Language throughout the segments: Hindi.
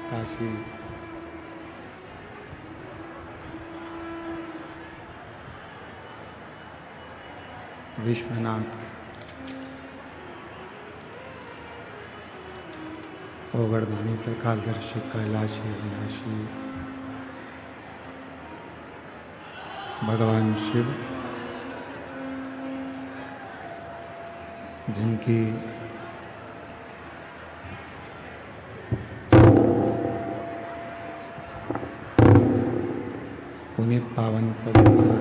काशी विश्वनाथ ओगड़धानी त्रिकालदर्शी कैलाशी अविनाशी भगवान शिव जिनकी पुनीत पावन पवित्र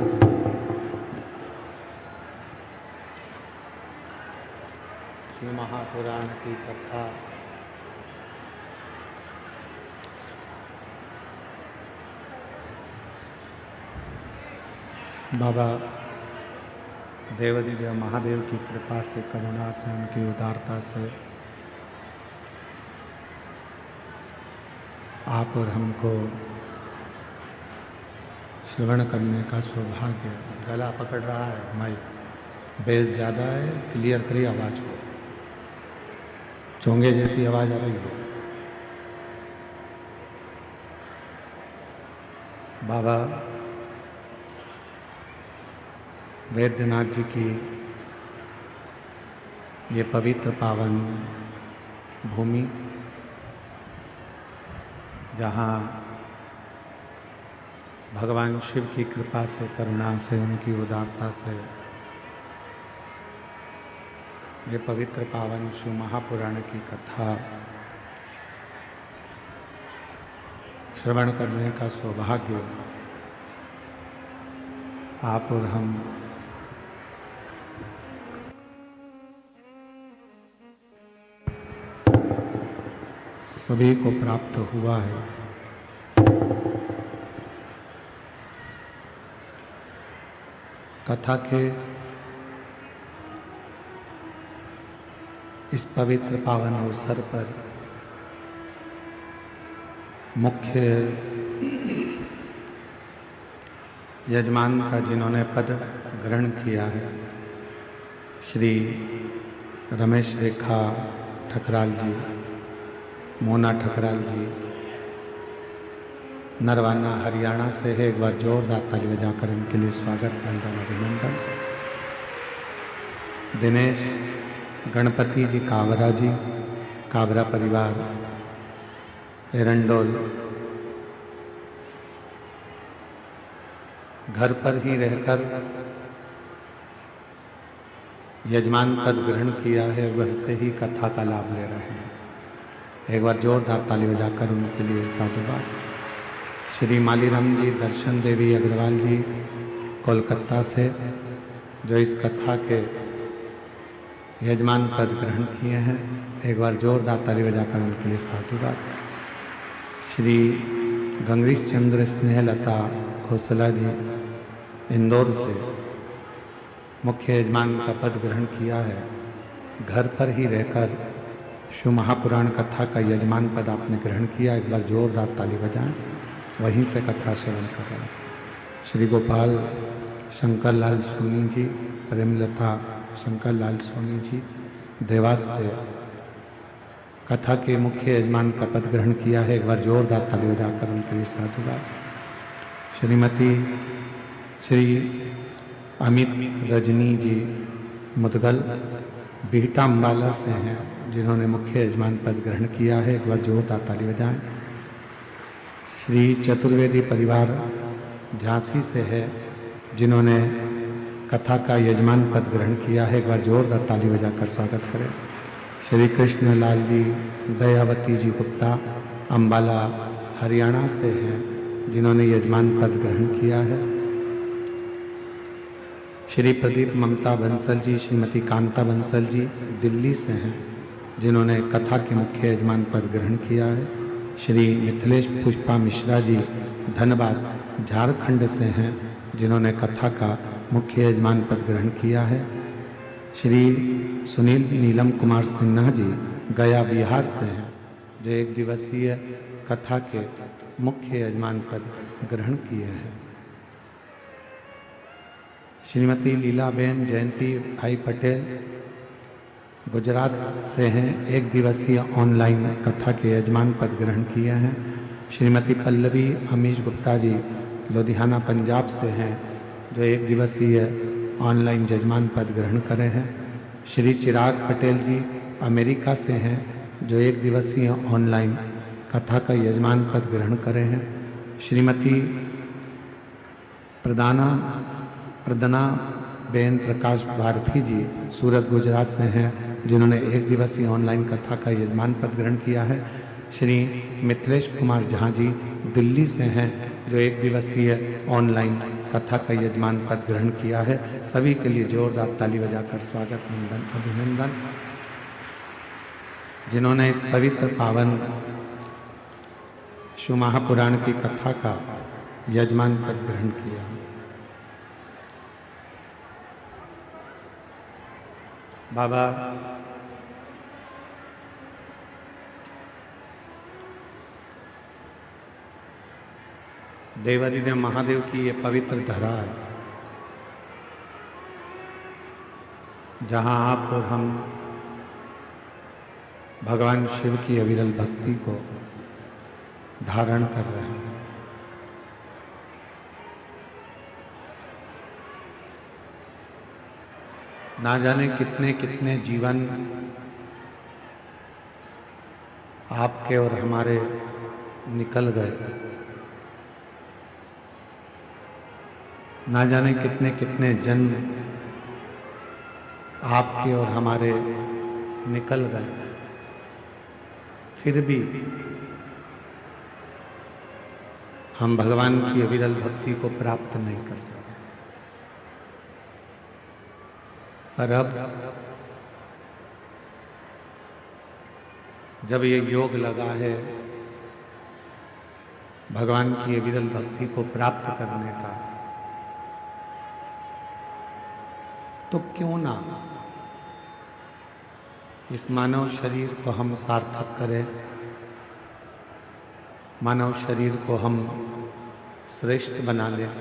श्री महापुराण की कथा बाबा देवादिदेव महादेव की कृपा से, करुणा से, उनकी उदारता से आप और हमको श्रवण करने का सौभाग्य। गला पकड़ रहा है, माइक बेस ज़्यादा है, क्लियर करिए आवाज़ को। चोंगे जैसी आवाज़ आ रही है। बाबा वैद्यनाथ जी की ये पवित्र पावन भूमि, जहाँ भगवान शिव की कृपा से, करुणा से, उनकी उदारता से ये पवित्र पावन शिव महापुराण की कथा श्रवण करने का सौभाग्य आप और हम सभी को प्राप्त हुआ है। कथा के इस पवित्र पावन अवसर पर मुख्य यजमान का जिन्होंने पद ग्रहण किया है, श्री रमेश रेखा ठकराल जी, मोना ठकराल जी, नरवाना हरियाणा से है। एक बार जोरदार ताली बजाकर इनके लिए स्वागत, वंदन, अभिनंदन। दिनेश गणपति जी काबरा जी, काबरा परिवार एरंडोल, घर पर ही रहकर यजमान पद ग्रहण किया है, घर से ही कथा का लाभ ले रहे हैं। एक बार जोरदार ताली बजाकर उनके लिए साधुवाद। श्री मालीराम जी, दर्शन देवी अग्रवाल जी कोलकाता से, जो इस कथा के यजमान पद ग्रहण किए हैं, एक बार जोरदार ताली बजाकर उनके लिए साधुवाद। श्री गंगेश चंद्र स्नेहलता खोसला जी इंदौर से मुख्य यजमान का पद ग्रहण किया है। घर पर ही रहकर शिव महापुराण कथा का यजमान पद आपने ग्रहण किया, एक बार जोरदार ताली बजाएं। वहीं से कथा श्रवण कर रहे हैं। श्री गोपाल शंकर लाल सोनी जी, प्रेमलता शंकर लाल सोनी जी देवास से कथा के मुख्य यजमान का पद ग्रहण किया है, एक बार जोरदार ताली बजाकर उनके लिए साधुवाद। श्रीमती श्री अमित रजनी जी मुदगल बीटा अम्बाला से हैं, जिन्होंने मुख्य यजमान पद ग्रहण किया है, एक बार जोरदार ताली बजाएं। श्री चतुर्वेदी परिवार झांसी से है, जिन्होंने कथा का यजमान पद ग्रहण किया है, एक बार जोरदार ताली बजाकर स्वागत करें। श्री कृष्ण लाल जी, दयावती जी गुप्ता अम्बाला हरियाणा से हैं, जिन्होंने यजमान पद ग्रहण किया है। श्री प्रदीप ममता बंसल जी, श्रीमती कांता बंसल जी दिल्ली से हैं, जिन्होंने कथा के मुख्य यजमान पद ग्रहण किया है। श्री मिथिलेश पुष्पा मिश्रा जी धनबाद झारखंड से हैं, जिन्होंने कथा का मुख्य यजमान पद ग्रहण किया है। श्री सुनील नीलम कुमार सिन्हा जी गया बिहार से हैं, जो एक दिवसीय कथा के मुख्य यजमान पद ग्रहण किए हैं। श्रीमती लीलाबेन जयंती भाई पटेल गुजरात से हैं, एक दिवसीय ऑनलाइन कथा के यजमान पद ग्रहण किए हैं। श्रीमती पल्लवी अमीश गुप्ता जी लुधियाना पंजाब से हैं, जो एक दिवसीय ऑनलाइन यजमान पद ग्रहण करे हैं। श्री चिराग पटेल जी अमेरिका से हैं, जो एक दिवसीय ऑनलाइन कथा का यजमान पद ग्रहण करे हैं। श्रीमती प्रदना बेन प्रकाश भारती जी सूरत गुजरात से हैं, जिन्होंने एक दिवसीय ऑनलाइन कथा का यजमान पद ग्रहण किया है। श्री मिथिलेश कुमार झा जी दिल्ली से हैं, जो एक दिवसीय ऑनलाइन कथा का यजमान पद ग्रहण किया है। सभी के लिए जोरदार ताली बजाकर स्वागत, वंदन, अभिनंदन। जिन्होंने इस पवित्र पावन शिव महापुराण की कथा का यजमान पद ग्रहण किया। बाबा देवादिदेव महादेव की ये पवित्र धरा है, जहां आप और हम भगवान शिव की अविरल भक्ति को धारण कर रहे हैं। ना जाने कितने कितने जीवन आपके और हमारे निकल गए, ना जाने कितने कितने जन्म आपके और हमारे निकल गए, फिर भी हम भगवान की अविरल भक्ति को प्राप्त नहीं कर सकते। पर अब जब ये योग लगा है भगवान की अविरल भक्ति को प्राप्त करने का, तो क्यों ना इस मानव शरीर को हम सार्थक करें, मानव शरीर को हम श्रेष्ठ बना लें,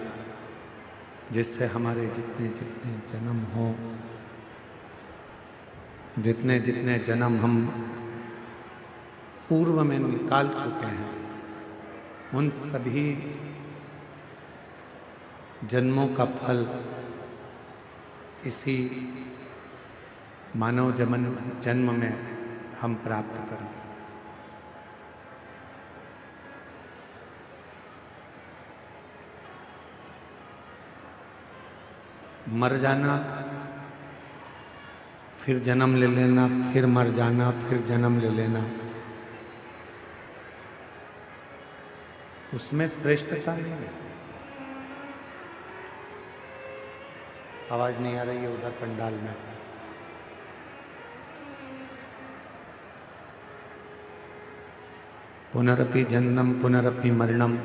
जिससे हमारे जितने जितने जन्म हो, जितने जितने जन्म हम पूर्व में निकाल चुके हैं, उन सभी जन्मों का फल इसी मानव जन्म में हम प्राप्त करें। मर जाना, फिर जन्म ले लेना, फिर मर जाना, फिर जन्म ले लेना, उसमें श्रेष्ठता नहीं है। आवाज नहीं आ रही है उधर पंडाल में। पुनरपि जन्मम पुनरपि मरणम,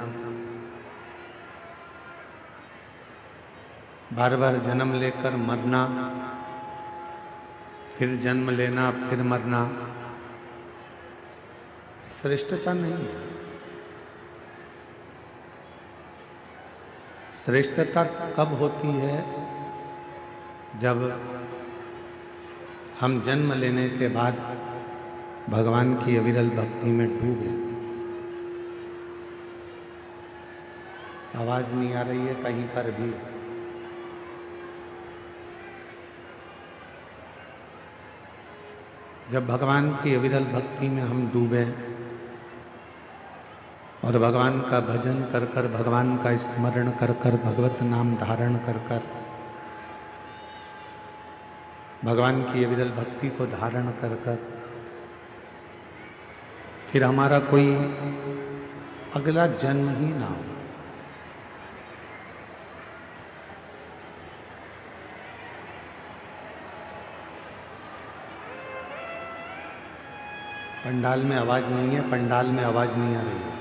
बार बार जन्म लेकर मरना, फिर जन्म लेना, फिर मरना, श्रेष्ठता नहीं है। श्रेष्ठता कब होती है? जब हम जन्म लेने के बाद भगवान की अविरल भक्ति में डूबे। आवाज नहीं आ रही है कहीं पर भी। जब भगवान की अविरल भक्ति में हम डूबे और भगवान का भजन कर कर, भगवान का स्मरण कर कर, भगवत नाम धारण कर कर, भगवान की अविरल भक्ति को धारण कर कर, फिर हमारा कोई अगला जन्म ही ना हो। पंडाल में आवाज नहीं है, पंडाल में आवाज नहीं आ रही है।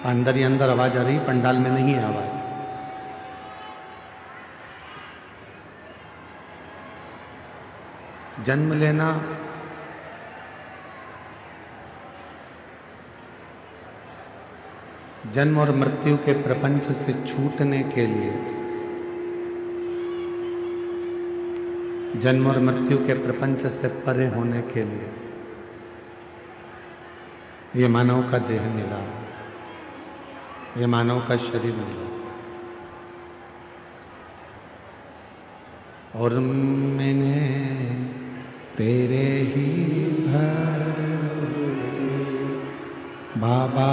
अंदर ही अंदर आवाज आ रही, पंडाल में नहीं है आवाज। जन्म लेना जन्म और मृत्यु के प्रपंच से छूटने के लिए, जन्म और मृत्यु के प्रपंच से परे होने के लिए ये मानव का देह मिला, ये मानव का शरीर मिला। और मैंने तेरे ही भरोसे बाबा,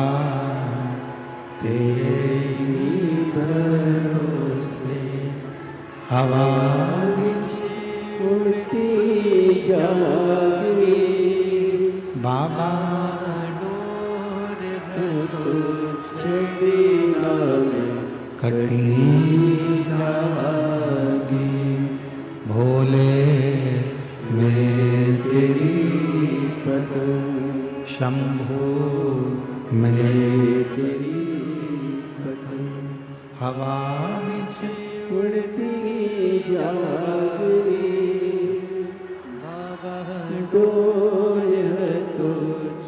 तेरे ही भरोसे हवा उड़ती जाए बाबा, डोर छड़ी नावे कटी जागी। भोले मैं तेरी पतंग शंभो मैं तेरी पतंग हवा बिछ उड़ती जागी। बाबा डोर है तो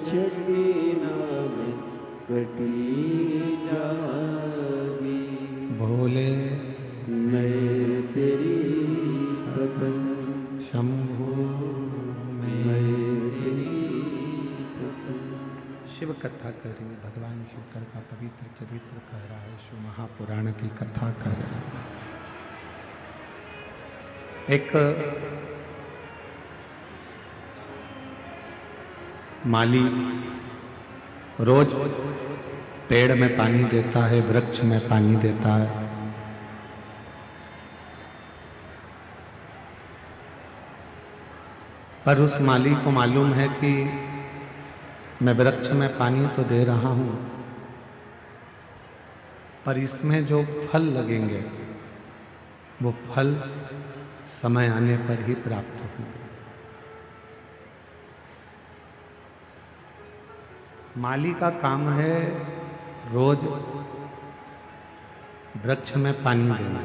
छड़ी नावे कटी जागी। भोले मैं तेरी पतंग शंभो मैं तेरी पतंग। शिव कथा करें, भगवान शंकर का पवित्र चरित्र कह रहा है, शिव महापुराण की कथा कर रहा है। एक माली रोज पेड़ में पानी देता है, वृक्ष में पानी देता है। पर उस माली को मालूम है कि मैं वृक्ष में पानी तो दे रहा हूं, पर इसमें जो फल लगेंगे वो फल समय आने पर ही प्राप्त होंगे। माली का काम है रोज वृक्ष में पानी देना।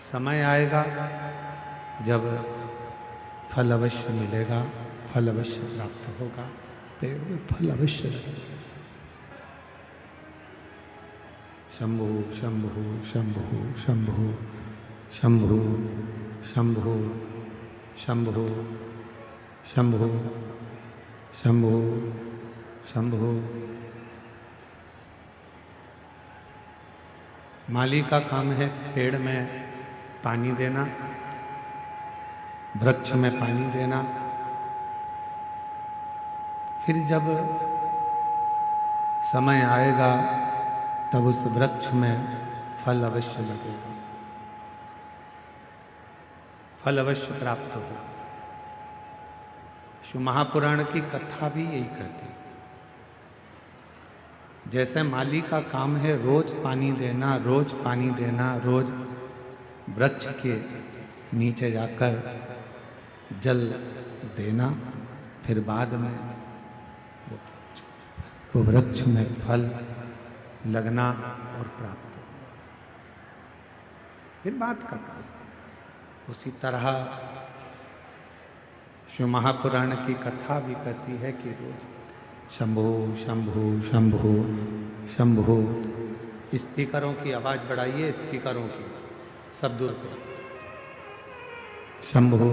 समय आएगा जब फल अवश्य मिलेगा, फल अवश्य प्राप्त होगा, पेड़ में फल अवश्य लगेगा। शंभु शंभु शंभु शंभु शंभु शंभु शंभु शंभु शंभु शंभु। माली का काम है पेड़ में पानी देना, वृक्ष में पानी देना। फिर जब समय आएगा तब उस वृक्ष में फल अवश्य लगेगा, फल अवश्य प्राप्त होगा। शिव महापुराण की कथा भी यही कहती है। जैसे माली का काम है रोज पानी देना, रोज पानी देना, रोज वृक्ष के नीचे जाकर जल देना, फिर बाद में वो वृक्ष में फल लगना और प्राप्त हो। फिर बात का काम। उसी तरह शिव महापुराण की कथा भी कहती है कि रोज शंभु शंभु शंभु शंभु। स्पीकरों की आवाज बढ़ाइए, स्पीकरों की सब दूर करो। शंभु।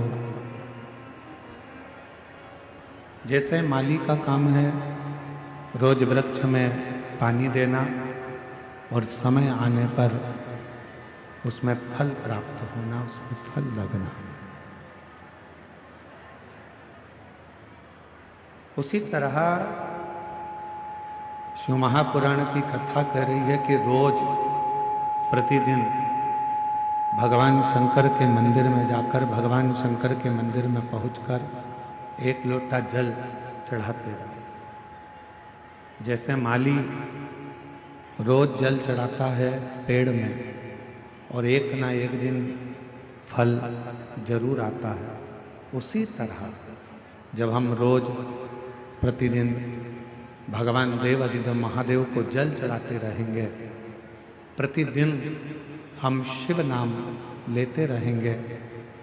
जैसे माली का काम है रोज वृक्ष में पानी देना और समय आने पर उसमें फल प्राप्त होना, उसमें फल लगना। उसी तरह शिव महापुराण की कथा कह रही है कि रोज प्रतिदिन भगवान शंकर के मंदिर में जाकर, भगवान शंकर के मंदिर में पहुंचकर एक लोटा जल चढ़ाते रहो। जैसे माली रोज जल चढ़ाता है पेड़ में और एक ना एक दिन फल जरूर आता है, उसी तरह जब हम रोज प्रतिदिन भगवान देव अधिदेव महादेव को जल चढ़ाते रहेंगे, प्रतिदिन हम शिव नाम लेते रहेंगे,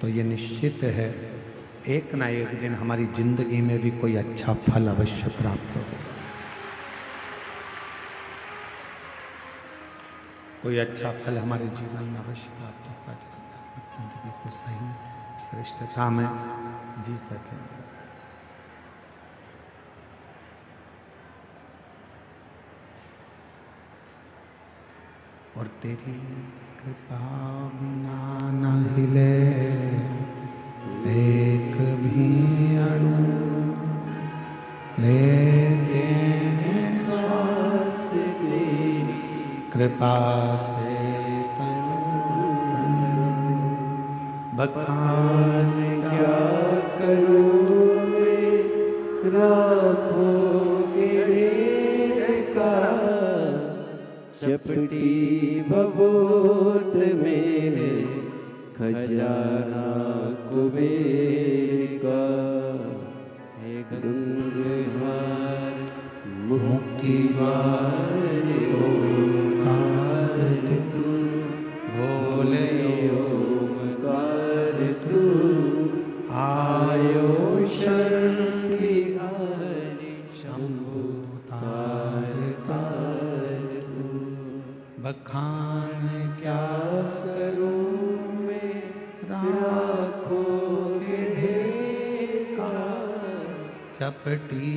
तो ये निश्चित है एक ना एक दिन हमारी जिंदगी में भी कोई अच्छा फल अवश्य प्राप्त होगा। कोई अच्छा फल हमारे जीवन में अवश्य प्राप्त होगा, जिससे हम जिंदगी को सही श्रेष्ठता में जी सकेंगे। और तेरी कृपा बिना न हिले एक भी अणु, लेते हैं सांस तेरी कृपा से तनु। बखान क्या करूं मैं, राखोगे ढेर चपटी भभूत मेरे खजाना कुबेर का। हे गंगहार मुक्ति वाले ओंकार तू, भोले ओंकार तू, आयो शरण तिहारी शंभु तार तार तू। बखान क्या करूं मैं राखों के ढेर का, चपटी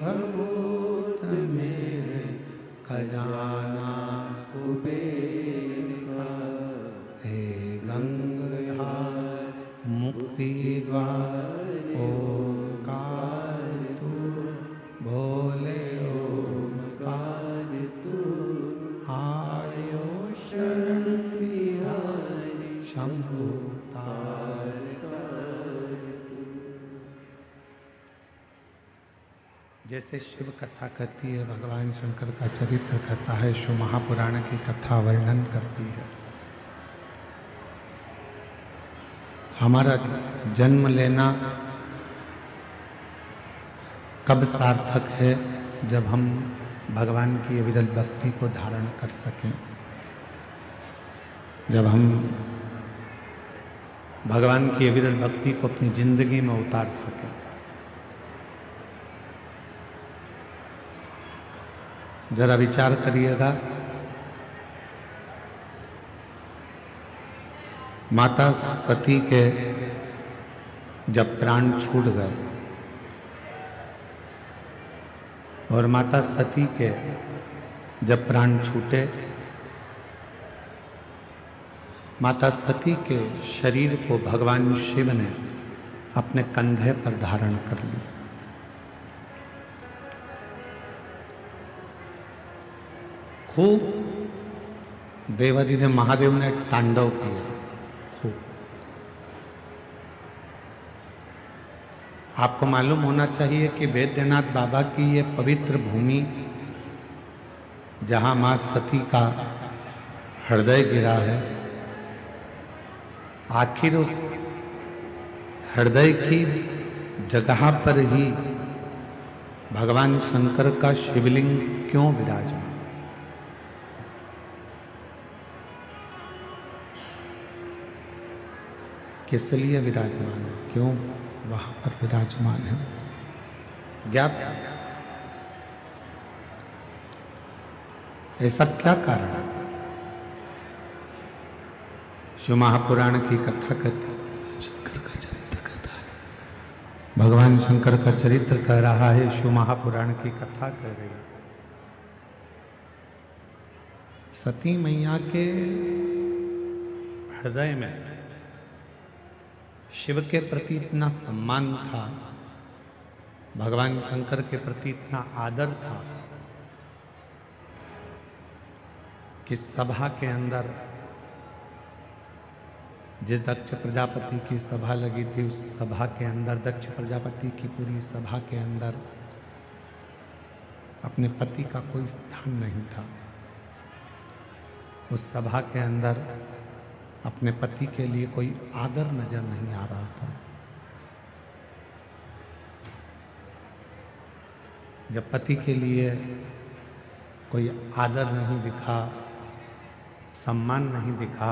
भभूत मेरे खजाना कुबेर का। हे गंगधार मुक्ति द्वार ओंकार तू, भोले ओंकार तू, आर्यो शरण तिहारी शंभु तार तार तू। जैसे शिव कथा कहती है, भगवान शंकर का चरित्र कहता है, शिव महापुराण की कथा वर्णन करती है। हमारा जन्म लेना कब सार्थक है? जब हम भगवान की अविरल भक्ति को धारण कर सकें, जब हम भगवान की अविरल भक्ति को अपनी जिंदगी में उतार सकें। जरा विचार करिएगा, माता सती के जब प्राण छूट गए और माता सती के जब प्राण छूटे, माता सती के शरीर को भगवान शिव ने अपने कंधे पर धारण कर लिया। खूब देवाधिदेव महादेव ने तांडव किया, खूब। आपको मालूम होना चाहिए कि वैद्यनाथ बाबा की ये पवित्र भूमि, जहां मां सती का हृदय गिरा है, आखिर उस हृदय की जगह पर ही भगवान शंकर का शिवलिंग क्यों विराजमान? किस लिए विराजमान है? क्यों वहां पर विराजमान है? ज्ञात ऐसा क्या कारण? शिव महापुराण की कथा कहती है, शंकर का चरित्र कहता है, भगवान शंकर का चरित्र कह रहा है, शिव महापुराण की कथा कह रही है। सती मैया के हृदय में शिव के प्रति इतना सम्मान था, भगवान शंकर के प्रति इतना आदर था कि सभा के अंदर, जिस दक्ष प्रजापति की सभा लगी थी, उस सभा के अंदर, दक्ष प्रजापति की पूरी सभा के अंदर अपने पति का कोई स्थान नहीं था। उस सभा के अंदर अपने पति के लिए कोई आदर नजर नहीं आ रहा था। जब पति के लिए कोई आदर नहीं दिखा, सम्मान नहीं दिखा,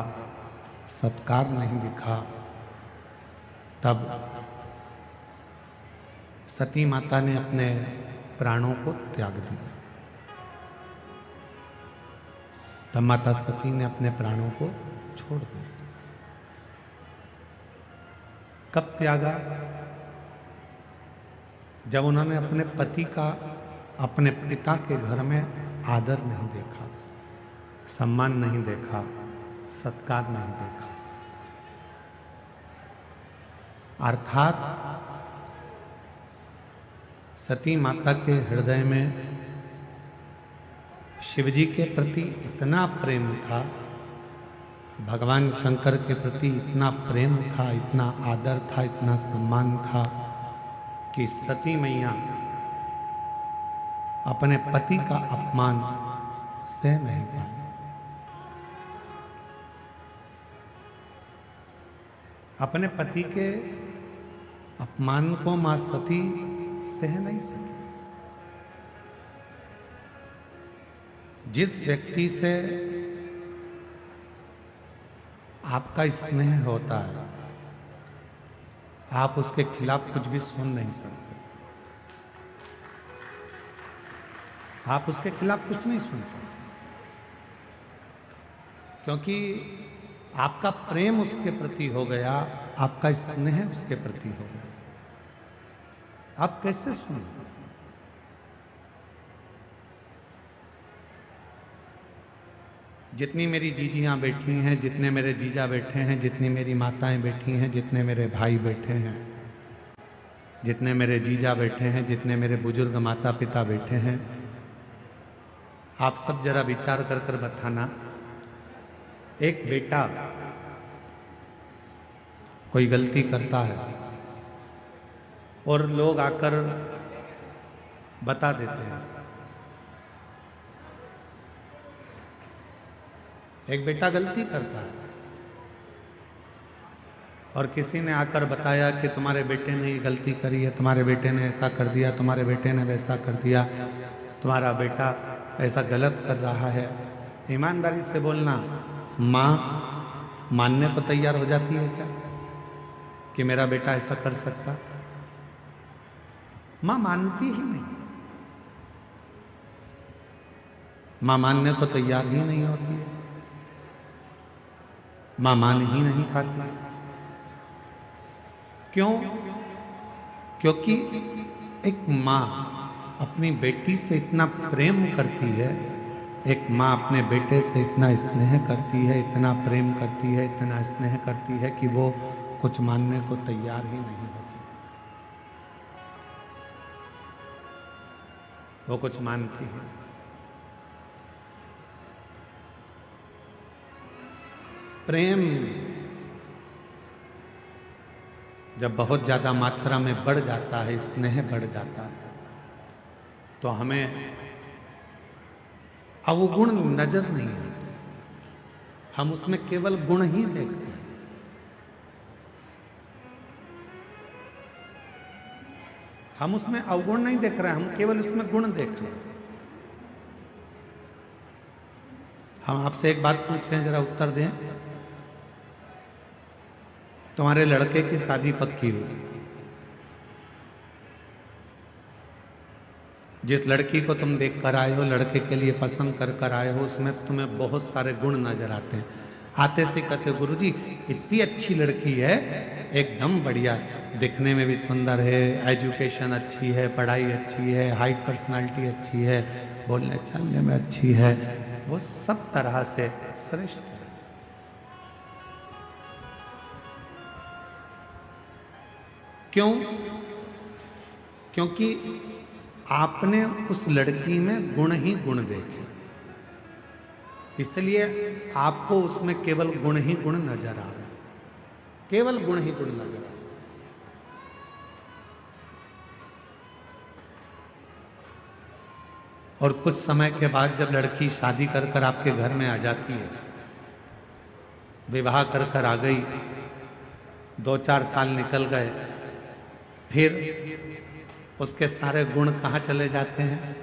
सत्कार नहीं दिखा, तब सती माता ने अपने प्राणों को त्याग दिया। तब माता सती ने अपने प्राणों को छोड़ दिया। कब त्यागा? जब उन्होंने अपने पति का अपने पिता के घर में आदर नहीं देखा, सम्मान नहीं देखा, सत्कार नहीं देखा। अर्थात सती माता के हृदय में शिवजी के प्रति इतना प्रेम था, भगवान शंकर के प्रति इतना प्रेम था, इतना आदर था, इतना सम्मान था कि सती मैया अपने पति का अपमान सह नहीं पाई। अपने पति के अपमान को मां सती सह नहीं सकी। जिस व्यक्ति से आपका स्नेह होता है, आप उसके खिलाफ कुछ भी सुन नहीं सकते। आप उसके खिलाफ कुछ नहीं सुन सकते, क्योंकि आपका प्रेम उसके प्रति हो गया, आपका स्नेह उसके प्रति हो गया। आप कैसे सुन? जितनी मेरी जीजियां बैठी हैं, जितने मेरे जीजा बैठे हैं, जितनी मेरी माताएं बैठी हैं, जितने मेरे भाई बैठे हैं, जितने मेरे जीजा बैठे हैं, जितने मेरे बुजुर्ग माता पिता बैठे हैं, आप सब जरा विचार कर कर बताना, एक बेटा कोई गलती करता है और लोग आकर बता देते हैं। एक बेटा गलती करता है और किसी ने आकर बताया कि तुम्हारे बेटे ने ये गलती करी है, तुम्हारे बेटे ने ऐसा कर दिया, तुम्हारे बेटे ने वैसा कर दिया, तुम्हारा बेटा ऐसा गलत कर रहा है। ईमानदारी से बोलना, माँ मानने को तैयार हो जाती है क्या कि मेरा बेटा ऐसा कर सकता? माँ मानती ही नहीं, माँ मानने को तैयार ही नहीं होती है, माँ मान ही नहीं पाती। क्यों? क्योंकि एक माँ अपनी बेटी से इतना प्रेम करती है, एक माँ अपने बेटे से इतना स्नेह करती है, इतना प्रेम करती है, इतना स्नेह करती है कि वो कुछ मानने को तैयार ही नहीं होती। वो कुछ मानती है। प्रेम जब बहुत ज्यादा मात्रा में बढ़ जाता है, स्नेह बढ़ जाता है, तो हमें अवगुण नजर नहीं आते, हम उसमें केवल गुण ही देखते हैं। हम उसमें अवगुण नहीं देख रहे हैं, हम केवल उसमें गुण देख रहे हैं। हम आपसे एक बात पूछें, जरा उत्तर दें। तुम्हारे लड़के की शादी पक्की हुई, जिस लड़की को तुम देख कर आए हो, लड़के के लिए पसंद कर कर आए हो, उसमें तुम्हें बहुत सारे गुण नजर आते हैं। आते से कहते हो, गुरुजी इतनी अच्छी लड़की है, एकदम बढ़िया, दिखने में भी सुंदर है, एजुकेशन अच्छी है, पढ़ाई अच्छी है, हाइट पर्सनालिटी अच्छी है, बोलने चलने में अच्छी है, वो सब तरह से श्रेष्ठ है। क्यों? क्योंकि आपने उस लड़की में गुण ही गुण देखे, इसलिए आपको उसमें केवल गुण ही गुण नजर आ रहा है, केवल गुण ही गुण नजर आ रहा है। और कुछ समय के बाद जब लड़की शादी कर कर आपके घर में आ जाती है, विवाह कर कर आ गई, 2-4 साल निकल गए, फिर उसके सारे गुण कहाँ चले जाते हैं?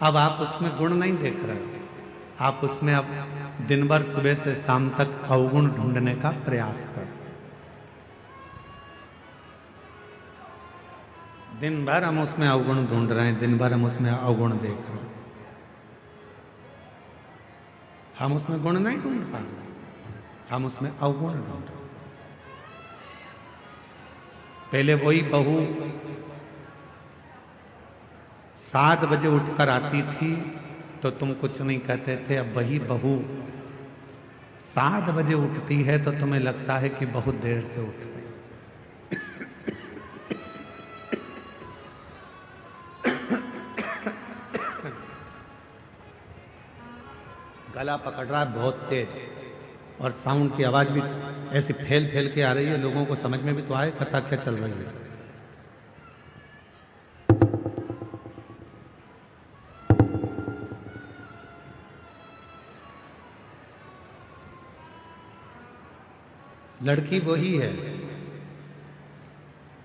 अब आप उसमें गुण नहीं देख रहे, आप उसमें अब दिन भर सुबह से शाम तक अवगुण ढूंढने का प्रयास कर। दिन भर हम उसमें अवगुण ढूंढ रहे हैं, दिन भर हम उसमें अवगुण देख रहे हैं, हम उसमें गुण नहीं ढूंढ पा रहे, हम उसमें अवगुण ढूंढ रहे। पहले वही बहू 7 बजे उठकर आती थी तो तुम कुछ नहीं कहते थे, अब वही बहू 7 बजे उठती है तो तुम्हें लगता है कि बहुत देर से उठ गई। गला पकड़ रहा है बहुत तेज, और साउंड की आवाज भी ऐसे फैल फैल के आ रही है, लोगों को समझ में भी तो आए कथा क्या चल रही है। लड़की वही है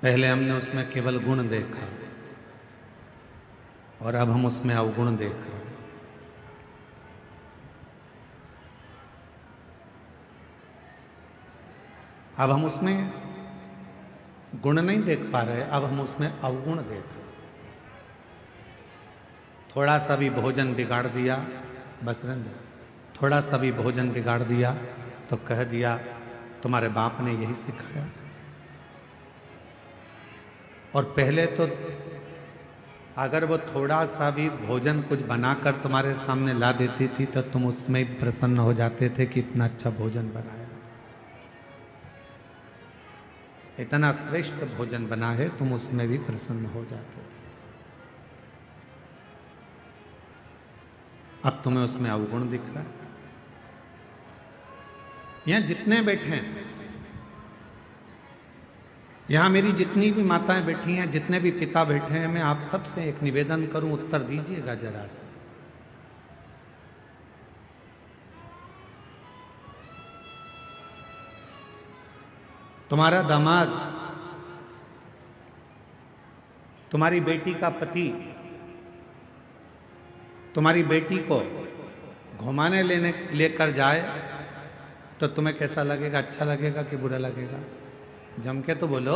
पहले हमने उसमें केवल गुण देखा और अब हम उसमें अवगुण देख रहे हैं। अब हम उसमें गुण नहीं देख पा रहे, अब हम उसमें अवगुण देख रहे हैं। थोड़ा सा भी भोजन बिगाड़ दिया, बस रहने दो, थोड़ा सा भी भोजन बिगाड़ दिया तो कह दिया तुम्हारे बाप ने यही सिखाया। और पहले तो अगर वो थोड़ा सा भी भोजन कुछ बनाकर तुम्हारे सामने ला देती थी तो तुम उसमें प्रसन्न हो जाते थे कि इतना अच्छा भोजन बनाया, इतना श्रेष्ठ भोजन बना है, तुम उसमें भी प्रसन्न हो जाते थे। अब तुम्हें उसमें अवगुण दिख रहा है। यहां जितने बैठे हैं, यहां मेरी जितनी भी माताएं बैठी हैं, जितने भी पिता बैठे हैं, मैं आप सबसे एक निवेदन करूं, उत्तर दीजिएगा जरा से। तुम्हारा दामाद, तुम्हारी बेटी का पति तुम्हारी बेटी को घुमाने लेकर जाए तो तुम्हें कैसा लगेगा? अच्छा लगेगा कि बुरा लगेगा? जम के तो बोलो,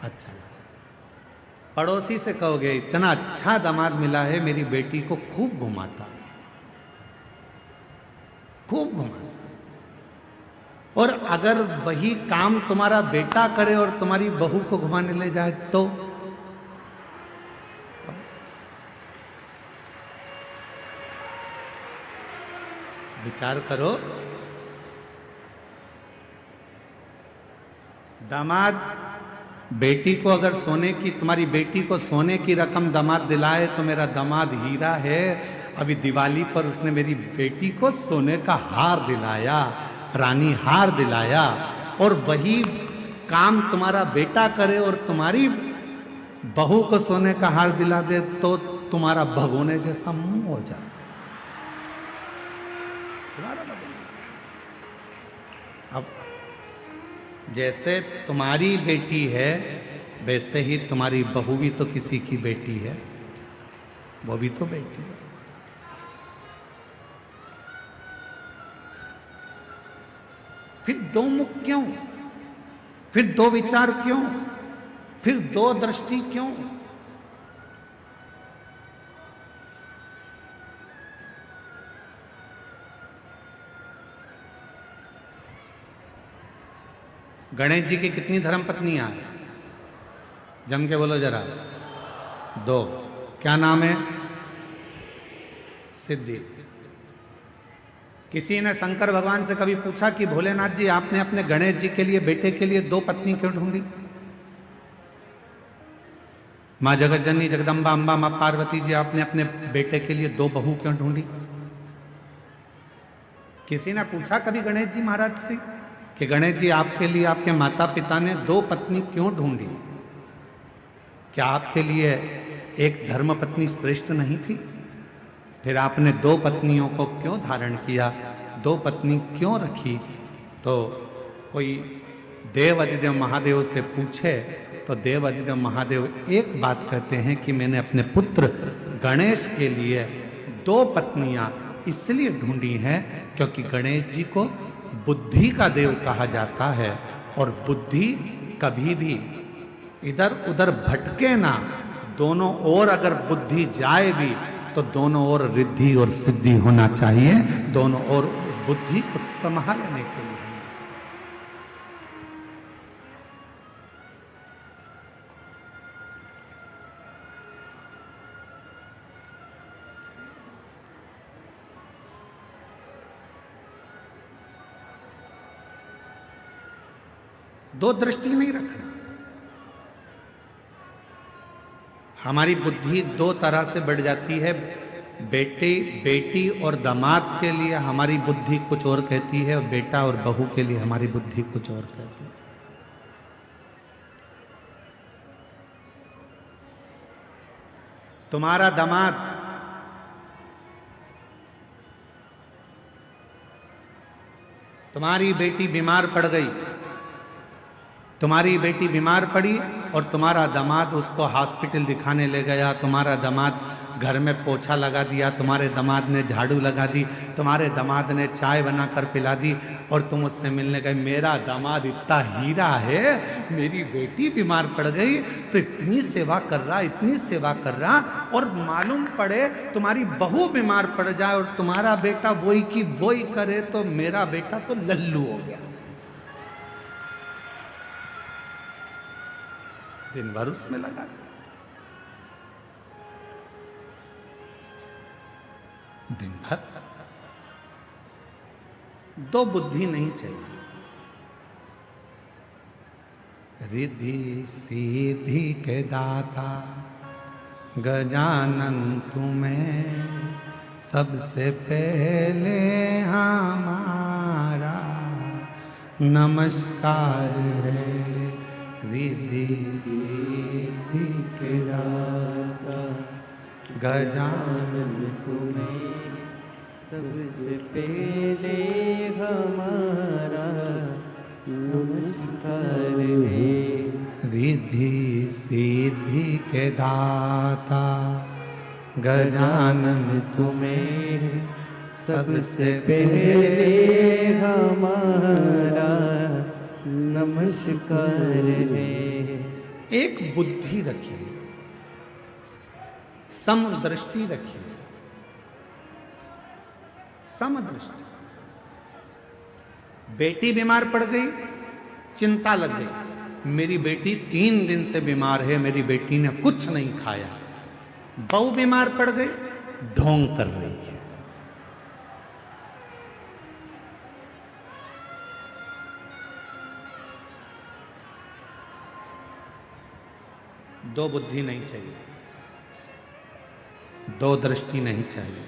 अच्छा लगेगा। पड़ोसी से कहोगे इतना अच्छा दामाद मिला है, मेरी बेटी को खूब घुमाता, खूब घुमाता। और अगर वही काम तुम्हारा बेटा करे और तुम्हारी बहू को घुमाने ले जाए तो विचार करो। दामाद बेटी को अगर सोने की, तुम्हारी बेटी को सोने की रकम दामाद दिलाए तो मेरा दामाद हीरा है। अभी दिवाली पर उसने मेरी बेटी को सोने का हार दिलाया, रानी हार दिलाया। और वही काम तुम्हारा बेटा करे और तुम्हारी बहू को सोने का हार दिला दे तो तुम्हारा भगोने जैसा मुंह हो जाए। अब जैसे तुम्हारी बेटी है वैसे ही तुम्हारी बहू भी तो किसी की बेटी है, वो भी तो बेटी है। फिर दो मुख क्यों? फिर दो विचार क्यों? फिर दो दृष्टि क्यों? गणेश जी की कितनी धर्म पत्नियां हैं? जम के बोलो जरा। दो। क्या नाम है? सिद्धि। किसी ने शंकर भगवान से कभी पूछा कि भोलेनाथ जी, आपने अपने गणेश जी के लिए, बेटे के लिए दो पत्नी क्यों ढूंढी? मां जगत जननी जगदम्बा अंबा मां पार्वती जी, आपने अपने बेटे के लिए दो बहू क्यों ढूंढी? किसी ने पूछा कभी गणेश जी महाराज से कि गणेश जी, आपके लिए आपके माता पिता ने दो पत्नी क्यों ढूंढी? क्या आपके लिए एक धर्म पत्नी श्रेष्ठ नहीं थी? फिर आपने दो पत्नियों को क्यों धारण किया, दो पत्नी क्यों रखी? तो कोई देव अधिदेव महादेव से पूछे तो देव अधिदेव महादेव एक बात कहते हैं कि मैंने अपने पुत्र गणेश के लिए दो पत्नियां इसलिए ढूंढी हैं क्योंकि गणेश जी को बुद्धि का देव कहा जाता है और बुद्धि कभी भी इधर उधर भटके ना। दोनों ओर अगर बुद्धि जाए भी तो दोनों ओर रिद्धि और सिद्धि होना चाहिए, दोनों ओर बुद्धि को संभालने के लिए। दो दृष्टि नहीं रखना। हमारी बुद्धि दो तरह से बढ़ जाती है। बेटी और दामाद के लिए हमारी बुद्धि कुछ और कहती है और बेटा और बहू के लिए हमारी बुद्धि कुछ और कहती है। तुम्हारा दामाद तुम्हारी बेटी बीमार पड़ गई, तुम्हारी बेटी बीमार पड़ी और तुम्हारा दामाद उसको हॉस्पिटल दिखाने ले गया, तुम्हारा दामाद घर में पोछा लगा दिया, तुम्हारे दामाद ने झाड़ू लगा दी, तुम्हारे दामाद ने चाय बनाकर पिला दी और तुम उससे मिलने गए। मेरा दामाद इतना हीरा है, मेरी बेटी बीमार पड़ गई तो इतनी सेवा कर रहा, इतनी सेवा कर रहा, और मालूम पड़े तुम्हारी बहू बीमार पड़ जाए और तुम्हारा बेटा वही की वही करे तो मेरा बेटा तो लल्लू हो गया। दिन भर उसमें लगा। दिन भर। दो बुद्धि नहीं चाहिए। रिद्धि सीधी के दाता गजानन तुम्हें सबसे पहले हमारा नमस्कार है। रिद्धि सीधी के दाता गजानन तुम्हें सबसे पहले हमारा नमस्कार है। रिद्धि सीधी के दाता गजानन तुम्हें सबसे पहले हमारा नमस्कार है। एक बुद्धि रखिए, समदृष्टि रखिए, समदृष्टि। बेटी बीमार पड़ गई, चिंता लग गई, मेरी बेटी 3 दिन से बीमार है, मेरी बेटी ने कुछ नहीं खाया। बहू बीमार पड़ गई, ढोंग कर रही है। दो बुद्धि नहीं चाहिए, दो दृष्टि नहीं चाहिए,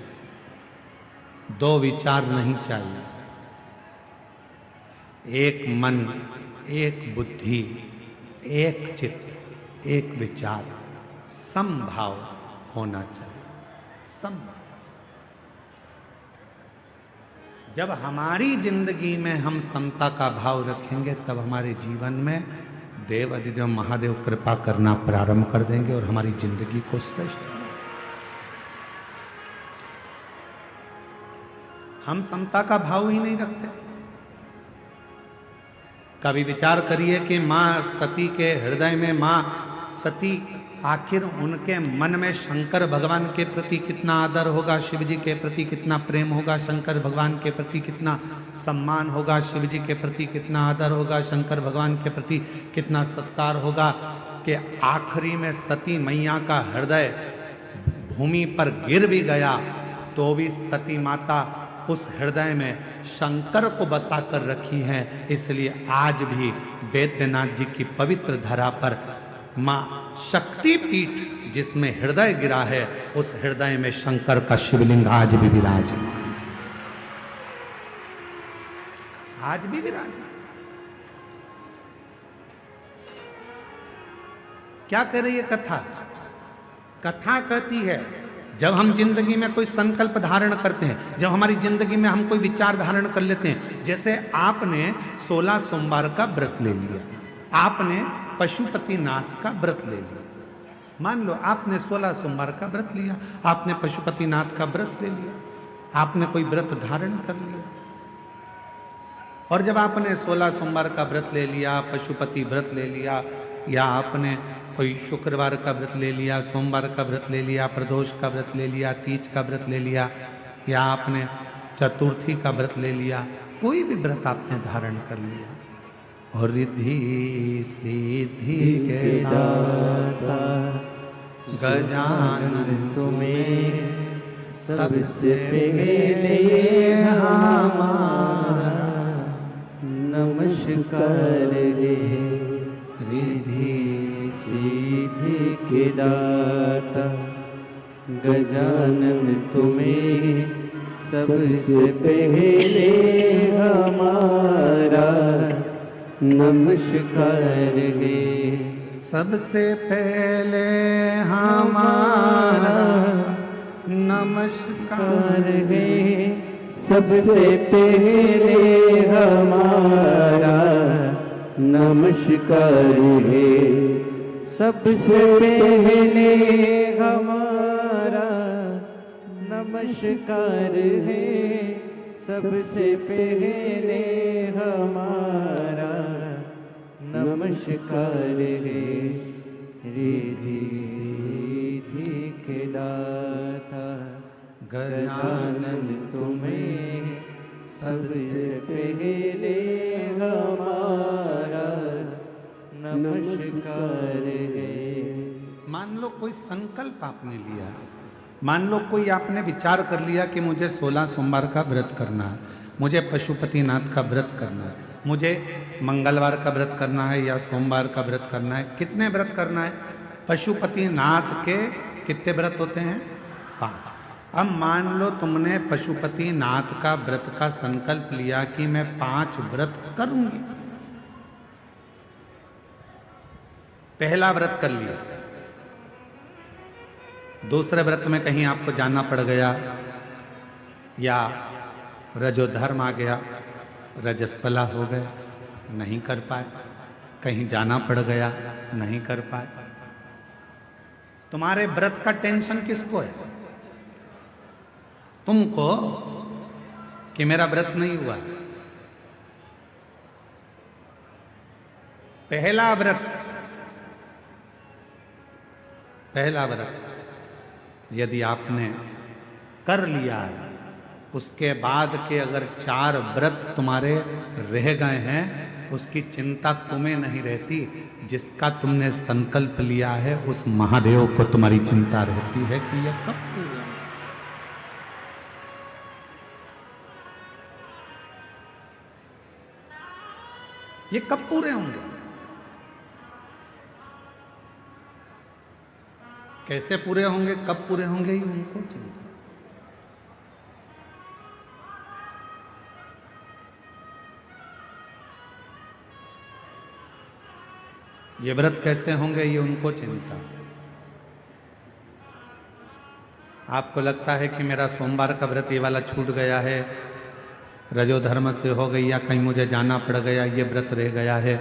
दो विचार नहीं चाहिए। एक मन, एक बुद्धि, एक चित्त, एक विचार, समभाव होना चाहिए। समभाव। जब हमारी जिंदगी में हम समता का भाव रखेंगे तब हमारे जीवन में देव अधिदेव महादेव कृपा करना प्रारंभ कर देंगे और हमारी जिंदगी को श्रेष्ठ। हम समता का भाव ही नहीं रखते। कभी विचार करिए कि मां सती के हृदय में, मां सती आखिर उनके मन में शंकर भगवान के प्रति कितना आदर होगा, शिव जी के प्रति कितना प्रेम होगा, शंकर भगवान के प्रति कितना सम्मान होगा, शिव जी के प्रति कितना आदर होगा, शंकर भगवान के प्रति कितना सत्कार होगा, कि आखिरी में सती मैया का हृदय भूमि पर गिर भी गया तो भी सती माता उस हृदय में शंकर को बसा कर रखी है। इसलिए आज भी वैद्यनाथ जी की पवित्र धरा पर मां शक्ति पीठ जिसमें हृदय गिरा है, उस हृदय में शंकर का शिवलिंग आज भी विराजमान, आज भी विराजमान। क्या कह रही है कथा? कथा कहती है जब हम जिंदगी में कोई संकल्प धारण करते हैं, जब हमारी जिंदगी में हम कोई विचार धारण कर लेते हैं, जैसे आपने 16 सोमवार का व्रत ले लिया, आपने पशुपतिनाथ का व्रत ले लिया, मान लो आपने 16 सोमवार का व्रत लिया, आपने पशुपतिनाथ का व्रत ले लिया, आपने कोई व्रत धारण कर लिया, और जब आपने 16 सोमवार का व्रत ले लिया, पशुपति व्रत ले लिया, या आपने कोई शुक्रवार का व्रत ले लिया, सोमवार का व्रत ले लिया, प्रदोष का व्रत ले लिया, तीज का व्रत ले लिया, या आपने चतुर्थी का व्रत ले लिया, कोई भी व्रत आपने धारण कर लिया, और रिद्धि सिद्धि के दाता गजानन तुम्हें सबसे पहले हमारा नमस्कार है। रिद्धि सिद्धि के दाता गजानन तुम्हें सबसे पहले हमारा नमस्कार है। सबसे पहले हमारा नमस्कार है। सबसे पहले हमारा नमस्कार है। सबसे पहले हमारा नमस्कार है। सबसे पहले हमारा नमस्कार है। रिद्धि सिद्धि के दाता गजानन तुम्हें सबसे पहले हमारा नमस्कार है। मान लो कोई संकल्प आपने लिया, मान लो कोई आपने विचार कर लिया कि मुझे 16 सोमवार का व्रत करना है, मुझे पशुपतिनाथ का व्रत करना है, मुझे मंगलवार का व्रत करना है या सोमवार का व्रत करना है। कितने व्रत करना है? पशुपतिनाथ के कितने व्रत होते हैं? 5। अब मान लो तुमने पशुपतिनाथ का व्रत का संकल्प लिया कि मैं 5 व्रत करूंगी। पहला व्रत कर लिया, दूसरे व्रत में कहीं आपको जाना पड़ गया या रजोधर्म आ गया, रजस्वला हो गए, नहीं कर पाए, कहीं जाना पड़ गया, नहीं कर पाए। तुम्हारे व्रत का टेंशन किसको है? तुमको कि मेरा व्रत नहीं हुआ। पहला व्रत यदि आपने कर लिया है, उसके बाद के अगर 4 व्रत तुम्हारे रह गए हैं, उसकी चिंता तुम्हें नहीं रहती। जिसका तुमने संकल्प लिया है उस महादेव को तुम्हारी चिंता रहती है कि यह कब पूरा। ये कब पूरे होंगे? कैसे पूरे होंगे, कब पूरे होंगे, ये उनको चिंता। ये व्रत कैसे होंगे, ये उनको चिंता। आपको लगता है कि मेरा सोमवार का व्रत ये वाला छूट गया है, रजोधर्म से हो गई, या कहीं मुझे जाना पड़ गया, ये व्रत रह गया है,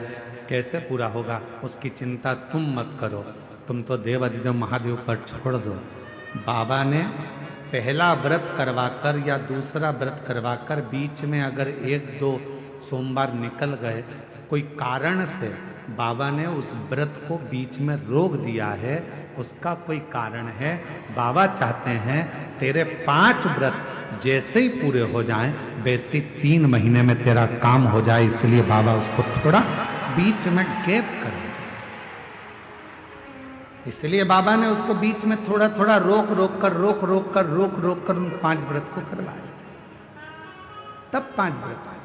कैसे पूरा होगा, उसकी चिंता तुम मत करो। तुम तो देव अधिदेव महादेव पर छोड़ दो। बाबा ने पहला व्रत करवाकर या दूसरा व्रत करवाकर बीच में अगर 1-2 सोमवार निकल गए, कोई कारण से बाबा ने उस व्रत को बीच में रोक दिया है, उसका कोई कारण है। बाबा चाहते हैं तेरे 5 व्रत जैसे ही पूरे हो जाएं, वैसे ही 3 महीने में तेरा काम हो जाए, इसलिए बाबा उसको थोड़ा बीच में गैप करे। इसलिए बाबा ने उसको बीच में थोड़ा थोड़ा रोक रोक कर उन 5 व्रत को करवाया, तब 5 व्रत आए।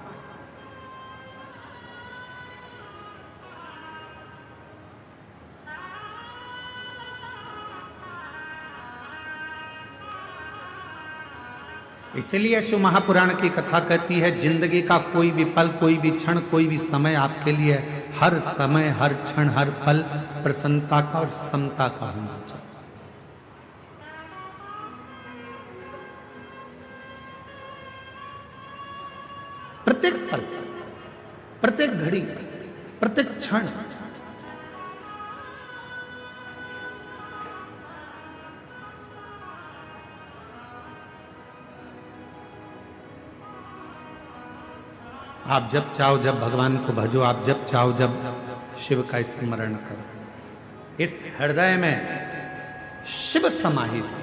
इसलिए शिव महापुराण की कथा कहती है, जिंदगी का कोई भी पल, कोई भी क्षण, कोई भी समय आपके लिए हर समय, हर क्षण, हर पल प्रसन्नता का और समता का होना चाहिए। प्रत्येक पल, प्रत्येक घड़ी, प्रत्येक क्षण आप जब चाहो जब भगवान को भजो, आप जब चाहो जब शिव का स्मरण करो। इस हृदय में शिव समाहित है।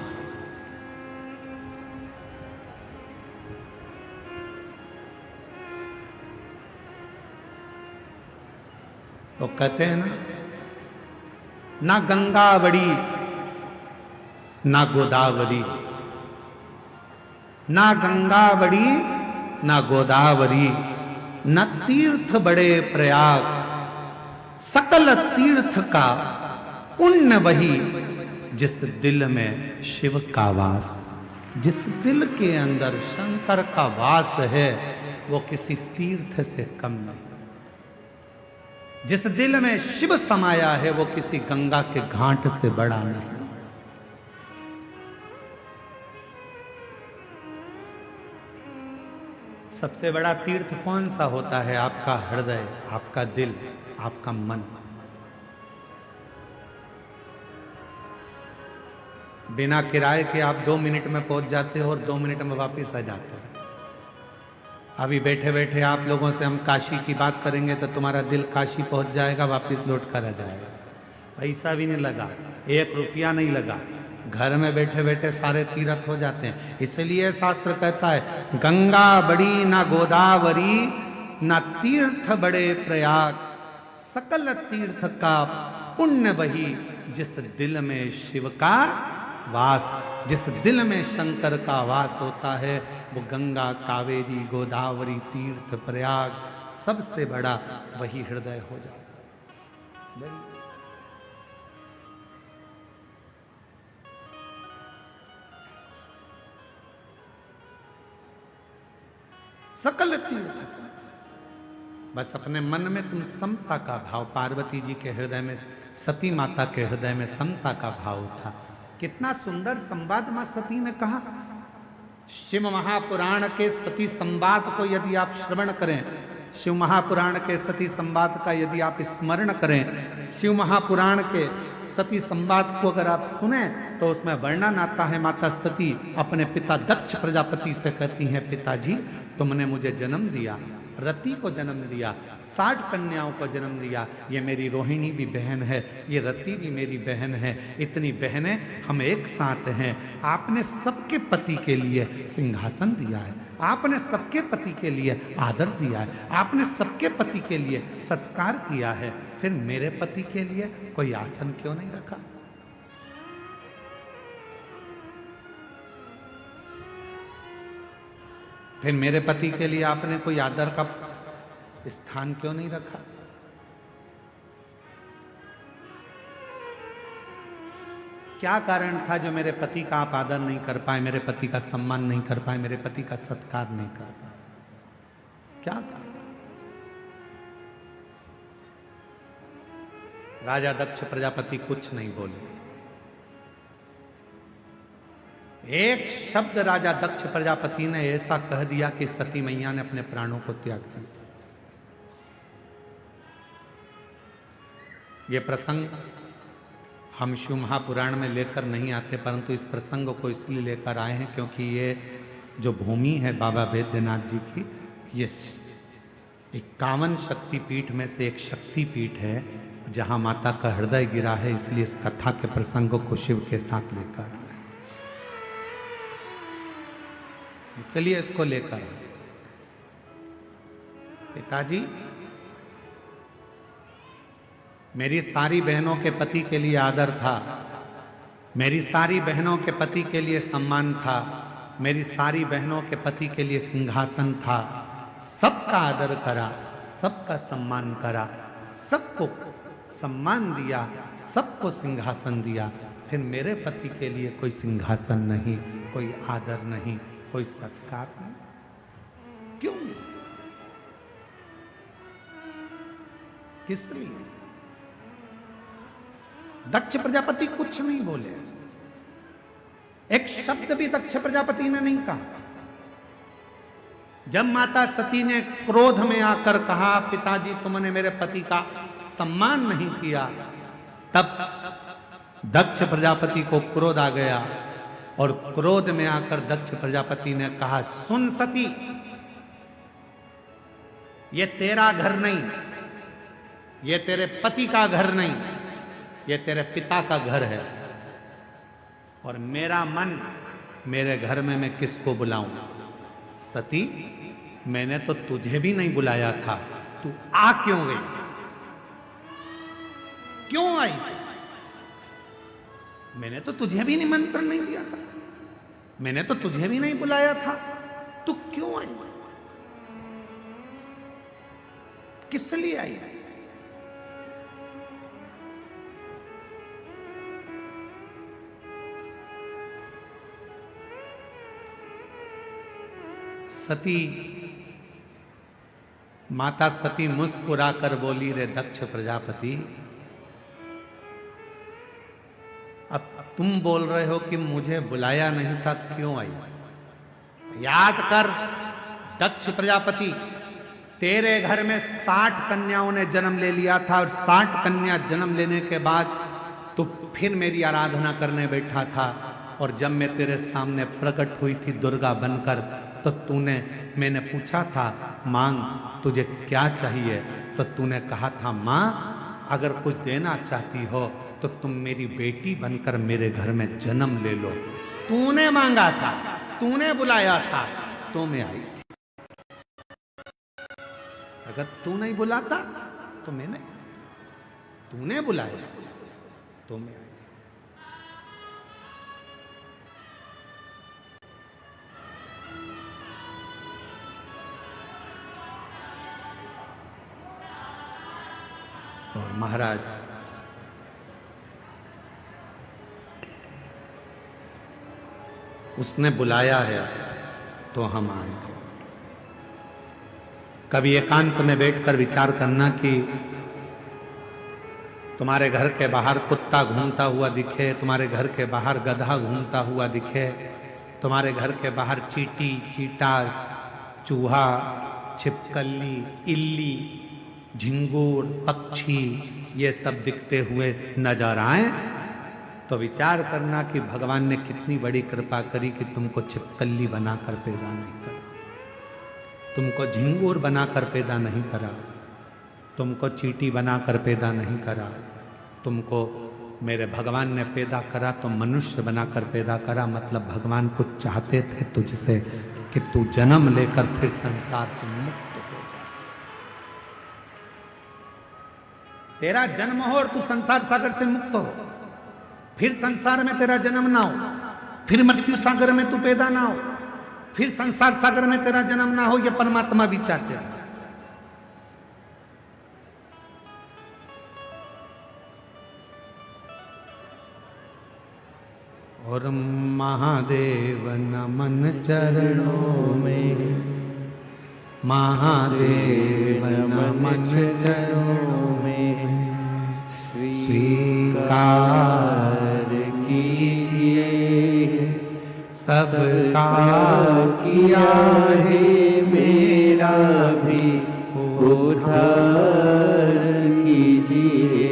तो कहते हैं ना गंगा बड़ी ना गोदावरी, ना गंगा बड़ी ना गोदावरी, न तीर्थ बड़े प्रयाग, सकल तीर्थ का पुण्य वही, जिस दिल में शिव का वास। जिस दिल के अंदर शंकर का वास है वो किसी तीर्थ से कम नहीं। जिस दिल में शिव समाया है वो किसी गंगा के घाट से बड़ा नहीं। सबसे बड़ा तीर्थ कौन सा होता है? आपका हृदय, आपका दिल, आपका मन। बिना किराए के आप 2 मिनट में पहुंच जाते हो और 2 मिनट में वापस आ जाते हो। अभी बैठे बैठे आप लोगों से हम काशी की बात करेंगे तो तुम्हारा दिल काशी पहुंच जाएगा, वापस लौट कर आ जाएगा। पैसा भी नहीं लगा, 1 रुपया नहीं लगा, घर में बैठे बैठे सारे तीर्थ हो जाते हैं। इसलिए शास्त्र कहता है गंगा बड़ी ना गोदावरी, ना तीर्थ बड़े प्रयाग, सकल तीर्थ का पुण्य वही, जिस दिल में शिव का वास। जिस दिल में शंकर का वास होता है वो गंगा, कावेरी, गोदावरी, तीर्थ, प्रयाग सबसे बड़ा वही हृदय हो जाता है। सकल तीर्थ। बस अपने मन में तुम समता का भाव, पार्वती जी के हृदय में, सती माता के हृदय में समता का भाव था। कितना सुंदर संवाद मां सती ने कहा। शिव महापुराण के सती संवाद को यदि आप श्रवण करें, शिव महापुराण के सती संवाद का यदि आप स्मरण करें, शिव महापुराण के सती संवाद को अगर आप सुने तो उसमें वर्णन आता है। माता सती अपने पिता दक्ष प्रजापति से कहती हैं, पिताजी तुमने मुझे जन्म दिया, रति को जन्म दिया, 60 कन्याओं को जन्म दिया, ये मेरी रोहिणी भी बहन है, ये रति भी मेरी बहन है, इतनी बहनें हम एक साथ हैं। आपने सबके पति के लिए सिंहासन दिया है, आपने सबके पति के लिए आदर दिया है, आपने सबके पति के लिए सत्कार किया है, फिर मेरे पति के लिए कोई आसन क्यों नहीं रखा? फिर मेरे पति के लिए आपने कोई आदर का स्थान क्यों नहीं रखा? क्या कारण था जो मेरे पति का आप आदर नहीं कर पाए, मेरे पति का सम्मान नहीं कर पाए, मेरे पति का सत्कार नहीं कर पाए? क्या कारण? राजा दक्ष प्रजापति कुछ नहीं बोले। एक शब्द राजा दक्ष प्रजापति ने ऐसा कह दिया कि सती मैया ने अपने प्राणों को त्याग दिया। ये प्रसंग हम शिव महापुराण में लेकर नहीं आते, परंतु इस प्रसंग को इसलिए लेकर आए हैं क्योंकि ये जो भूमि है बाबा वैद्यनाथ जी की, ये 51 शक्तिपीठ में से एक शक्तिपीठ है जहां माता का हृदय गिरा है। इसलिए इस कथा के प्रसंग को शिव के साथ लेकर आए, इसलिए इसको लेकर आए। पिताजी मेरी सारी बहनों के पति के लिए आदर था, मेरी सारी बहनों के पति के लिए सम्मान था, मेरी सारी बहनों के पति के लिए सिंहासन था। सबका आदर करा, सबका सम्मान करा, सबको सम्मान दिया, सबको सिंहासन दिया, फिर मेरे पति के लिए कोई सिंहासन नहीं, कोई आदर नहीं, कोई सत्कार नहीं। क्यों? किस लिए? दक्ष प्रजापति कुछ नहीं बोले, एक शब्द भी दक्ष प्रजापति ने नहीं कहा। जब माता सती ने क्रोध में आकर कहा, पिताजी तुमने मेरे पति का सम्मान नहीं किया, तब दक्ष प्रजापति को क्रोध आ गया और क्रोध में आकर दक्ष प्रजापति ने कहा, सुन सती, ये तेरा घर नहीं, ये तेरे पति का घर नहीं, ये तेरे पिता का घर है, और मेरा मन, मेरे घर में मैं किसको बुलाऊं? सती, मैंने तो तुझे भी नहीं बुलाया था, तू आ क्यों गई? क्यों आई? मैंने तो तुझे भी निमंत्रण नहीं दिया था, मैंने तो तुझे भी नहीं बुलाया था, तू क्यों आई? किस लिए आई? सती, माता सती मुस्कुराकर बोली, रे दक्ष प्रजापति, अब तुम बोल रहे हो कि मुझे बुलाया नहीं था, क्यों आई? याद कर, दक्ष प्रजापति, तेरे घर में 60 कन्याओं ने जन्म ले लिया था और 60 कन्या जन्म लेने के बाद तू फिर मेरी आराधना करने बैठा था। और जब मैं तेरे सामने प्रकट हुई थी दुर्गा बनकर, तो मैंने पूछा था मांग तुझे क्या चाहिए, तो तूने कहा था माँ अगर कुछ देना चाहती हो तो तुम मेरी बेटी बनकर मेरे घर में जन्म ले लो। तूने मांगा था, तूने बुलाया था, तो मैं आई थी। अगर तू नहीं बुलाता तो मैं नहीं, तूने बुलाया तो मैं आई। और महाराज उसने बुलाया है तो हम आएंगे। कभी एकांत में बैठकर विचार करना कि तुम्हारे घर के बाहर कुत्ता घूमता हुआ दिखे, तुम्हारे घर के बाहर गधा घूमता हुआ दिखे, तुम्हारे घर के बाहर चींटी, चीटा, चूहा, छिपकली, इल्ली, झिंगूर, पक्षी ये सब दिखते हुए नजर आए, तो विचार करना कि भगवान ने कितनी बड़ी कृपा करी कि तुमको छिपकली बनाकर पैदा नहीं करा, तुमको झिंगूर बनाकर पैदा नहीं करा, तुमको चींटी बनाकर पैदा नहीं करा, तुमको मेरे भगवान ने पैदा करा तो मनुष्य बनाकर पैदा करा। मतलब भगवान कुछ चाहते थे तुझसे कि तू जन्म लेकर फिर संसार से मुक्त हो जा। तेरा जन्म हो और तू संसार सागर से मुक्त हो, फिर संसार में तेरा जन्म ना हो, फिर मृत्यु सागर में तू पैदा ना हो, फिर संसार सागर में तेरा जन्म ना हो, यह परमात्मा भी चाहते हैं। और महादेव नमन चरणों में, महादेव नमन चरणों में, स्वीकार कीजिए सबका किया है मेरा भी उद्धार कीजिए,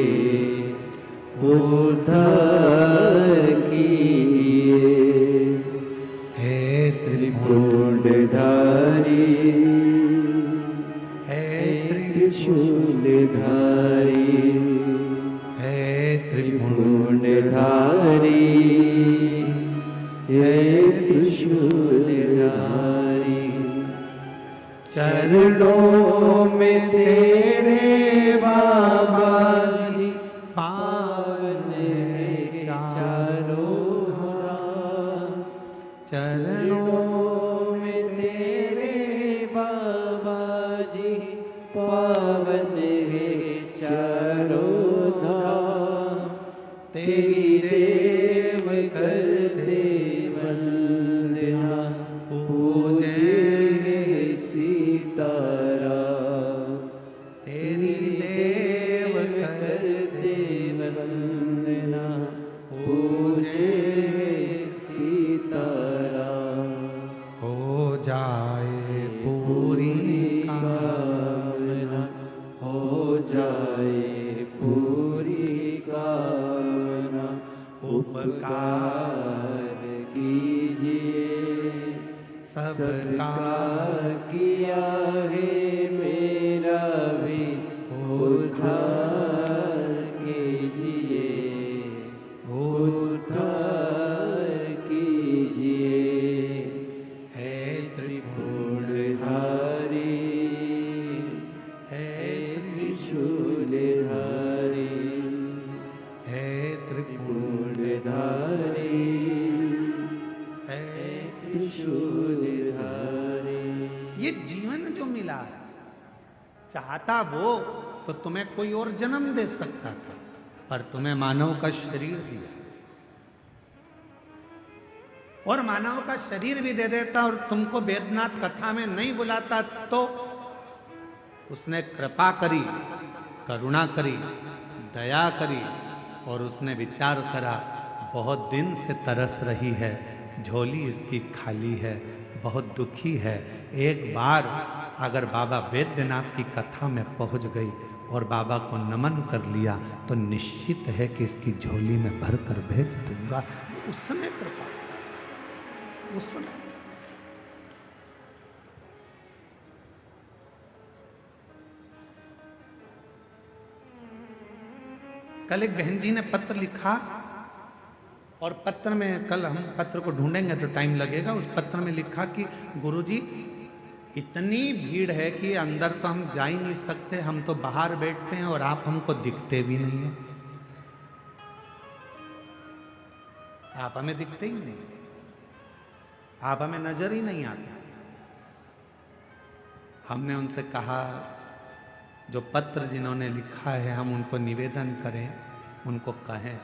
उद्धार कीजिए। हे त्रिपुंडधारी, हे त्रिशूलधारी, हे त्रिपुंडधारी, हे त्रिशूलधारी, चरणों में तेरे बाबा जी पावन है चारों धाम, चरणों में तेरे बाबा जी पावन है चारों धाम, तेरी देव करते वंदना पूजे सीताराम, तेरी देव करते वंदना पूजे सीताराम। हो जाए पूरी कामना, हो जाए पूरी कामना, उपकार कीजिए सबका किया है मेरा भी उद्धार कीजिए, उद्धार कीजिए। हे त्रिपुंडधारी, हे त्रिशूलधारी, हे त्रिपुंडधारी, हे त्रिशूलधारी। ये जीवन जो मिला, चाहता वो तो तुम्हें कोई और जन्म दे सकता था, पर तुम्हें मानव का शरीर दिया, और मानव का शरीर भी दे देता और तुमको वेदनाथ कथा में नहीं बुलाता, तो उसने कृपा करी, करुणा करी, दया करी, और उसने विचार करा बहुत दिन से तरस रही है, झोली इसकी खाली है, बहुत दुखी है, एक बार अगर बाबा वैद्यनाथ की कथा में पहुंच गई और बाबा को नमन कर लिया तो निश्चित है कि इसकी झोली में भर कर भेज दूंगा। उस समय कृपा, उस समय। कल एक बहन जी ने पत्र लिखा और पत्र में, कल हम पत्र को ढूंढेंगे तो टाइम लगेगा, उस पत्र में लिखा कि गुरुजी इतनी भीड़ है कि अंदर तो हम जा ही नहीं सकते, हम तो बाहर बैठते हैं और आप हमको दिखते भी नहीं है, आप हमें दिखते ही नहीं, आप हमें नजर ही नहीं आते। हमने उनसे कहा जो पत्र जिन्होंने लिखा है हम उनको निवेदन करें, उनको कहें,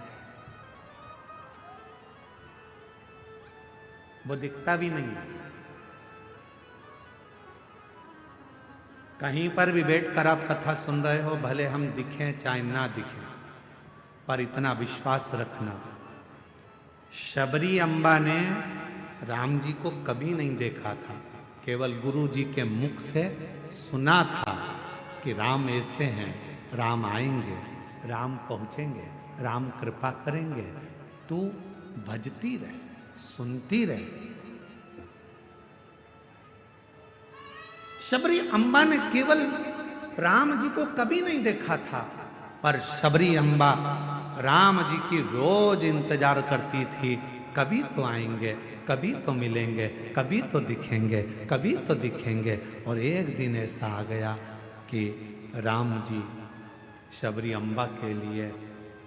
वो दिखता भी नहीं है। कहीं पर भी बैठकर आप कथा सुन रहे हो, भले हम दिखें चाहे ना दिखें, पर इतना विश्वास रखना, शबरी अम्बा ने राम जी को कभी नहीं देखा था, केवल गुरु जी के मुख से सुना था कि राम ऐसे हैं, राम आएंगे, राम पहुंचेंगे, राम कृपा करेंगे, तू भजती रहे, सुनती रहे। शबरी अम्बा ने केवल राम जी को कभी नहीं देखा था, पर शबरी अम्बा राम जी की रोज इंतजार करती थी, कभी तो आएंगे, कभी तो मिलेंगे, कभी तो दिखेंगे, कभी तो दिखेंगे। और एक दिन ऐसा आ गया कि राम जी शबरी अम्बा के लिए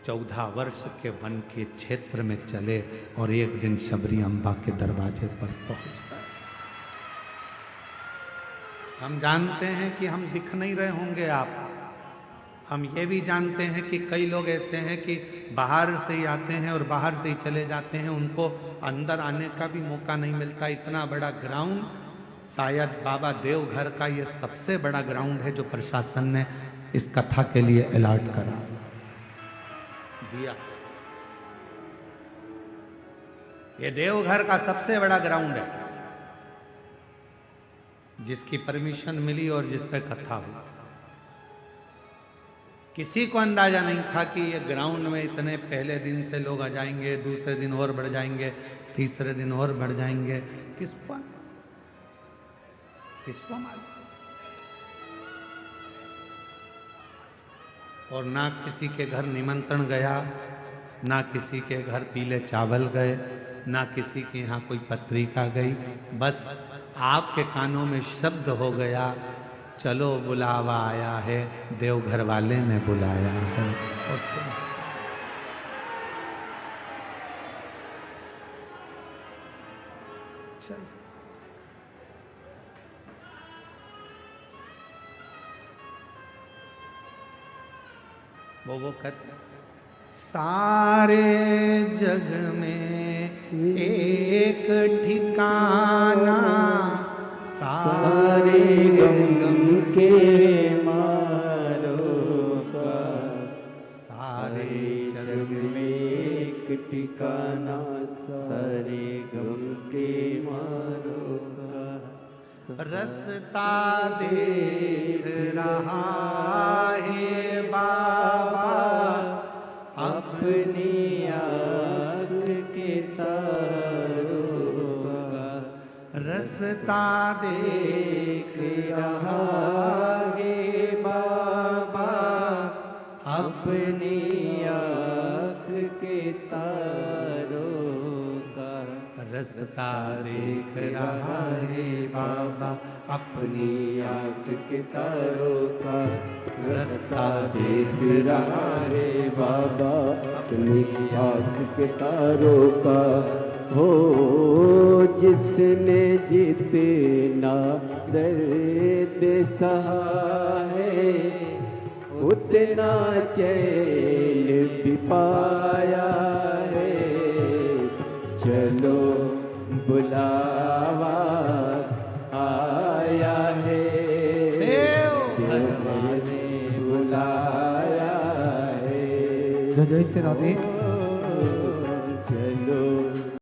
14 वर्ष के वन के क्षेत्र में चले और एक दिन शबरी अम्बा के दरवाजे पर पहुंच गए। हम जानते हैं कि हम दिख नहीं रहे होंगे आप, हम ये भी जानते हैं कि कई लोग ऐसे हैं कि बाहर से ही आते हैं और बाहर से ही चले जाते हैं, उनको अंदर आने का भी मौका नहीं मिलता। इतना बड़ा ग्राउंड, शायद बाबा देवघर का ये सबसे बड़ा ग्राउंड है जो प्रशासन ने इस कथा के लिए अलॉट करा दिया। ये देवघर का सबसे बड़ा ग्राउंड है जिसकी परमिशन मिली और जिस पे कथा हुई। किसी को अंदाजा नहीं था कि ये ग्राउंड में इतने पहले दिन से लोग आ जाएंगे, दूसरे दिन और बढ़ जाएंगे, तीसरे दिन और बढ़ जाएंगे। किसको मालूम? और ना किसी के घर निमंत्रण गया, ना किसी के घर पीले चावल गए, ना किसी के यहाँ कोई पत्रिका गई, बस आपके कानों में शब्द हो गया, चलो बुलावा आया है, देवघर वाले ने बुलाया है। और चल वो कहते सारे जग में एक ठिकाना, सारे गम के मारो का, सारे जग में एक ठिकाना, सारे गम के मारो का। रस्ता देख रहा है बाबा अपनी आँख के तारों का, रस्ता देख रहा है बाबा अपनी आँख के तारों का। रस्ता देख रहा है बाबा अपनी आँख के तारों का, रास्ता देख रहा है बाबा अपनी आँख के तारों का। हो जिसने जितना दर्द सहा है, उतना चैन भी पाया है। चलो बुलावा आया है, देवघर ने बुलाया है। जय श्री राधे।